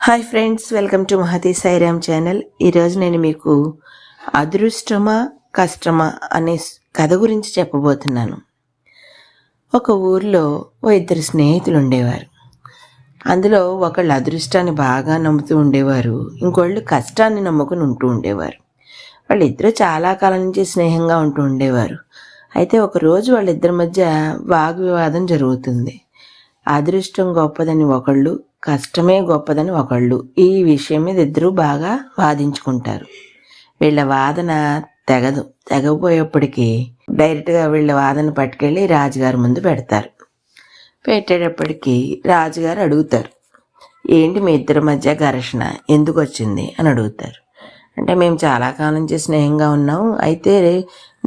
Hi friends, welcome to Mahathi Sairam channel. ఈరోజు నేను మీకు అదృష్టమా కష్టమా అనే కథ గురించి చెప్పబోతున్నాను. ఒక ఊరిలో ఇద్దరు స్నేహితులు ఉండేవారు. అందులో ఒకళ్ళు అదృష్టాన్ని బాగా నమ్ముతూ ఉండేవారు, ఇంకోళ్ళు కష్టాన్ని నమ్ముకుని ఉంటూ ఉండేవారు. వాళ్ళిద్దరూ చాలా కాలం నుంచి స్నేహంగా ఉంటూ ఉండేవారు. అయితే ఒకరోజు వాళ్ళిద్దరి మధ్య వాగ్వివాదం జరుగుతుంది. అదృష్టం గొప్పదని ఒకళ్ళు, కష్టమే గొప్పదని ఒకళ్ళు. ఈ విషయం మీద ఇద్దరూ బాగా వాదించుకుంటారు. వీళ్ళ వాదన తెగపోయేప్పటికీ డైరెక్ట్గా వీళ్ళ వాదన పట్టుకెళ్ళి రాజుగారి ముందు పెడతారు. పెట్టేటప్పటికీ రాజుగారు అడుగుతారు, ఏంటి మీ ఇద్దరి మధ్య ఘర్షణ ఎందుకు వచ్చింది అని అడుగుతారు. అంటే మేము చాలా కాలం నుంచి స్నేహంగా ఉన్నాము, అయితే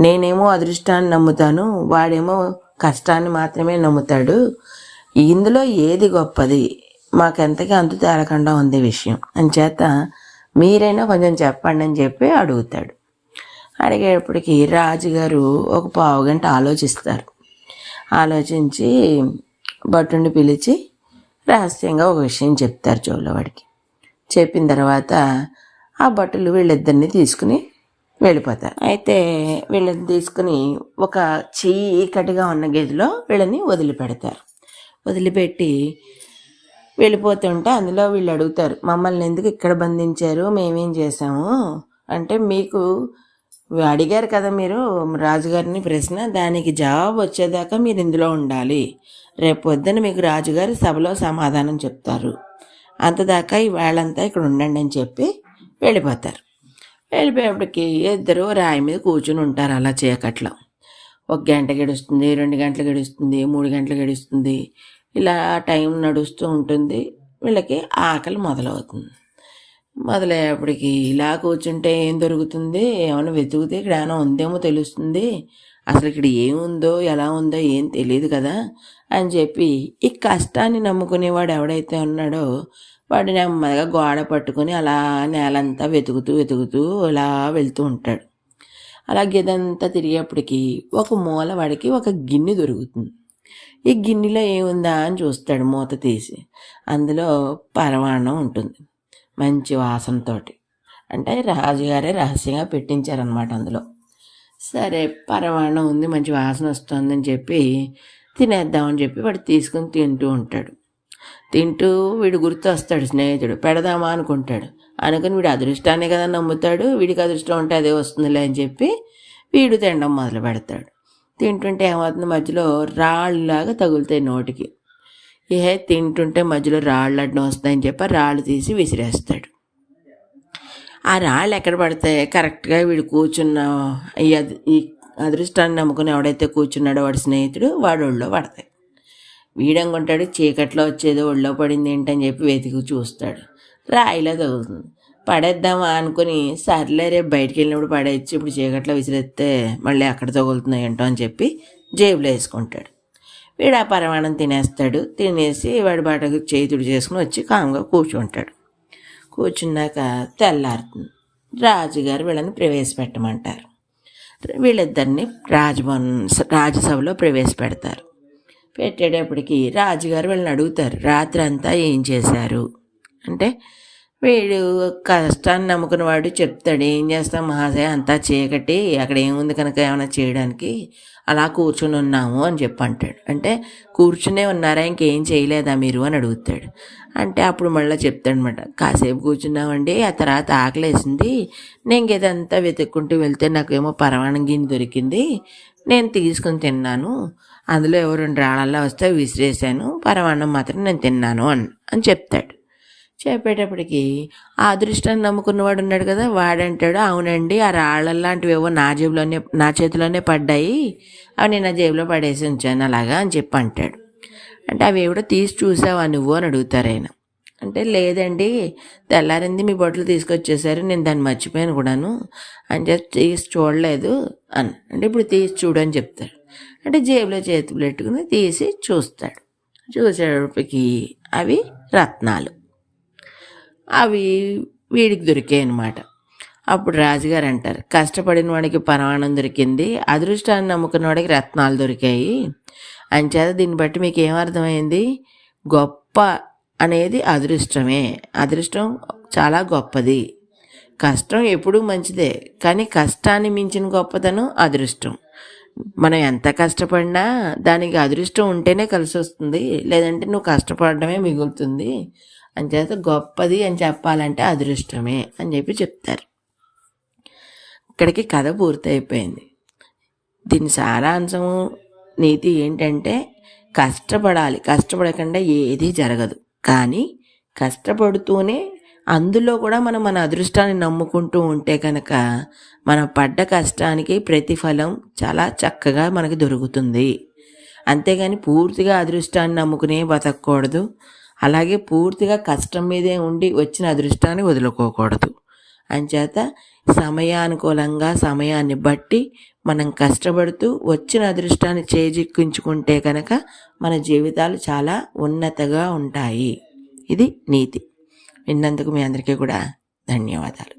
నేనేమో అదృష్టాన్ని నమ్ముతాను, వాడేమో కష్టాన్ని మాత్రమే నమ్ముతాడు. ఇందులో ఏది గొప్పది, మాకెంతకీ అంతు తేలకుండా ఉంది విషయం, అంచేత మీరైనా కొంచెం చెప్పండి అని చెప్పి అడుగుతాడు. అడిగేటప్పటికి రాజుగారు ఒక పావుగంట ఆలోచిస్తారు. ఆలోచించి భటుని పిలిచి రహస్యంగా ఒక విషయం చెప్తారు చెవులవాడికి. చెప్పిన తర్వాత ఆ భటులు వీళ్ళిద్దరిని తీసుకుని వెళ్ళిపోతారు. అయితే వీళ్ళని తీసుకుని ఒక చీకటిగా ఉన్న గదిలో వీళ్ళని వదిలిపెడతారు. వదిలిపెట్టి వెళ్ళిపోతుంటే అందులో వీళ్ళు అడుగుతారు, మమ్మల్ని ఎందుకు ఇక్కడ బంధించారు, మేమేం చేసాము అంటే, మీకు అడిగారు కదా మీరు రాజుగారిని ప్రశ్న, దానికి జవాబు వచ్చేదాకా మీరు ఇందులో ఉండాలి, రేపు పొద్దున మీకు రాజుగారి సభలో సమాధానం చెప్తారు, అంతదాకా వేళంతా ఇక్కడ ఉండండి అని చెప్పి వెళ్ళిపోతారు. వెళ్ళిపోయేప్పటికి ఇద్దరు రాయి మీద కూర్చుని ఉంటారు. అలా చీకట్లో 1 గంట గడుస్తుంది, 2 గంటలు గడుస్తుంది, 3 గంటలు గడుస్తుంది. ఇలా టైం నడుస్తూ ఉంటుంది. వీళ్ళకి ఆకలి మొదలవుతుంది. మొదలయ్యేప్పటికి ఇలా కూర్చుంటే ఏం దొరుకుతుంది, ఏమైనా వెతుకుతే ఇక్కడ ఏమైనా ఉందేమో తెలుస్తుంది, అసలు ఇక్కడ ఏముందో ఎలా ఉందో ఏం తెలియదు కదా అని చెప్పి ఈ కష్టాన్ని నమ్ముకునేవాడు ఎవడైతే ఉన్నాడో వాడు నెమ్మదిగా గోడ పట్టుకొని అలా నేలంతా వెతుకుతూ ఇలా వెళ్తూ ఉంటాడు. అలా గదంతా తిరిగేప్పటికి ఒక మూల వాడికి ఒక గిన్నె దొరుకుతుంది. ఈ గిన్నెలో ఏముందా అని చూస్తాడు. మూత తీసి అందులో పరమాన్నం ఉంటుంది, మంచి వాసనతోటి. అంటే రాజుగారే రహస్యంగా పెట్టించారనమాట అందులో. సరే పరమాన్నం ఉంది, మంచి వాసన వస్తుందని చెప్పి తినేద్దామని చెప్పి వాడు తీసుకుని తింటూ ఉంటాడు. తింటూ వీడు గుర్తు వస్తాడు స్నేహితుడు, పెడదామా అనుకుంటాడు. అనుకుని వీడు అదృష్టాన్ని కదా నమ్ముతాడు, వీడికి అదృష్టం ఉంటే అదే వస్తుందిలే అని చెప్పి వీడు తినడం మొదలు పెడతాడు. తింటుంటే ఏమవుతుంది, మధ్యలో రాళ్ళలాగా తగులుతాయి నోటికి. తింటుంటే మధ్యలో రాళ్ళు అడ్డం వస్తాయని చెప్పి రాళ్ళు తీసి విసిరేస్తాడు. ఆ రాళ్ళు ఎక్కడ పడతాయి, కరెక్ట్గా వీడు కూర్చున్న ఈ అదృష్టాన్ని నమ్ముకుని ఎవడైతే కూర్చున్నాడో వాడి స్నేహితుడు వాడు ఒళ్ళో పడతాయి. వీడనుకుంటాడు చీకట్లో వచ్చేదో ఒళ్ళో పడింది ఏంటని చెప్పి వెతికి చూస్తాడు, రాయిలా తగులుతుంది. పడేద్దామా అనుకుని సర్లే రేపు బయటికి వెళ్ళినప్పుడు పడేయచ్చు, ఇప్పుడు చీకట్లో విసిరేస్తే మళ్ళీ అక్కడ తగులుతున్నాయి ఏంటో అని చెప్పి జేబులో వేసుకుంటాడు. వీడు ఆ పరమాణం తినేస్తాడు. తినేసి వాడి బాటకు చేతుడు చేసుకుని వచ్చి కామ్గా కూర్చుంటాడు. కూర్చున్నాక తెల్లారుతుంది. రాజుగారు వీళ్ళని ప్రవేశపెట్టమంటారు. వీళ్ళిద్దరిని రాజసభలో ప్రవేశపెడతారు. పెట్టేటప్పటికి రాజుగారు వీళ్ళని అడుగుతారు, రాత్రి అంతా ఏం చేశారు అంటే, వీడు కష్టాన్ని నమ్ముకున్నవాడు చెప్తాడు, ఏం చేస్తాం మహాశయ అంతా చీకటి, అక్కడ ఏముంది కనుక ఏమైనా చేయడానికి అలా కూర్చుని ఉన్నాము అని చెప్పి అంటాడు. అంటే కూర్చునే ఉన్నారా, ఇంకేం చేయలేదా మీరు అని అడుగుతాడు. అంటే అప్పుడు మళ్ళీ చెప్తాడనమాట, కాసేపు కూర్చున్నామండి, ఆ తర్వాత ఆకలేసింది, నేను ఇదంతా వెతుక్కుంటూ వెళ్తే నాకేమో పరమాణం గిన్నె దొరికింది, నేను తీసుకుని తిన్నాను, అందులో ఎవరు 2 రాళ్ళల్లో వస్తే విసిరేసాను, పరమాన్నం మాత్రం నేను తిన్నాను అని చెప్తాడు. చెప్పేటప్పటికి ఆ అదృష్టాన్ని నమ్ముకున్నవాడు ఉన్నాడు కదా, వాడంటాడు, అవునండి ఆ రాళ్ళలాంటివి ఏవో నా చేతిలోనే పడ్డాయి, అవి నేను నా జేబులో పడేసి ఉంచాను అలాగా అని చెప్పి అంటాడు. అంటే అవి ఎవడో తీసి చూసావా నువ్వు అని అడుగుతారు ఆయన. అంటే లేదండి, తెల్లారింది మీ బొట్టలు తీసుకొచ్చేసారు, నేను దాన్ని మర్చిపోయాను కూడాను అని చెప్పి తీసి చూడలేదు అంటే ఇప్పుడు తీసి చూడు అని చెప్తాడు. అంటే జేబులో చేతులు పెట్టుకుని తీసి చూస్తాడు. చూసేటప్పటికి అవి రత్నాలు. అవి వీడికి దొరికాయి అన్నమాట. అప్పుడు రాజుగారు అంటారు, కష్టపడిన వాడికి పరమాణం దొరికింది, అదృష్టాన్ని నమ్ముకున్న వాడికి రత్నాలు దొరికాయి, అంచేత దీన్ని బట్టి మీకు ఏమర్థమైంది, గొప్ప అనేది అదృష్టమే. అదృష్టం చాలా గొప్పది. కష్టం ఎప్పుడూ మంచిదే, కానీ కష్టాన్ని మించిన గొప్పతనం అదృష్టం. మనం ఎంత కష్టపడినా దానికి అదృష్టం ఉంటేనే కలిసి వస్తుంది, లేదంటే నువ్వు కష్టపడడమే మిగులుతుంది. అంచేత గొప్పది అని చెప్పాలంటే అదృష్టమే అని చెప్పి చెప్తారు. ఇక్కడికి కథ పూర్తయిపోయింది. దీని సారాంశము నీతి ఏంటంటే కష్టపడాలి, కష్టపడకుండా ఏది జరగదు. కానీ కష్టపడుతూనే అందులో కూడా మనం మన అదృష్టాన్ని నమ్ముకుంటూ ఉంటే కనుక మనం పడ్డ కష్టానికి ప్రతిఫలం చాలా చక్కగా మనకి దొరుకుతుంది. అంతేగాని పూర్తిగా అదృష్టాన్ని నమ్ముకునే బతకూడదు. అలాగే పూర్తిగా కష్టం మీదే ఉండి వచ్చిన అదృష్టాన్ని వదులుకోకూడదు. అంచేత సమయానుకూలంగా సమయాన్ని బట్టి మనం కష్టపడుతూ వచ్చిన అదృష్టాన్ని చేజిక్కించుకుంటే కనుక మన జీవితాలు చాలా ఉన్నతంగా ఉంటాయి. ఇది నీతి. విన్నందుకు మీ అందరికీ కూడా ధన్యవాదాలు.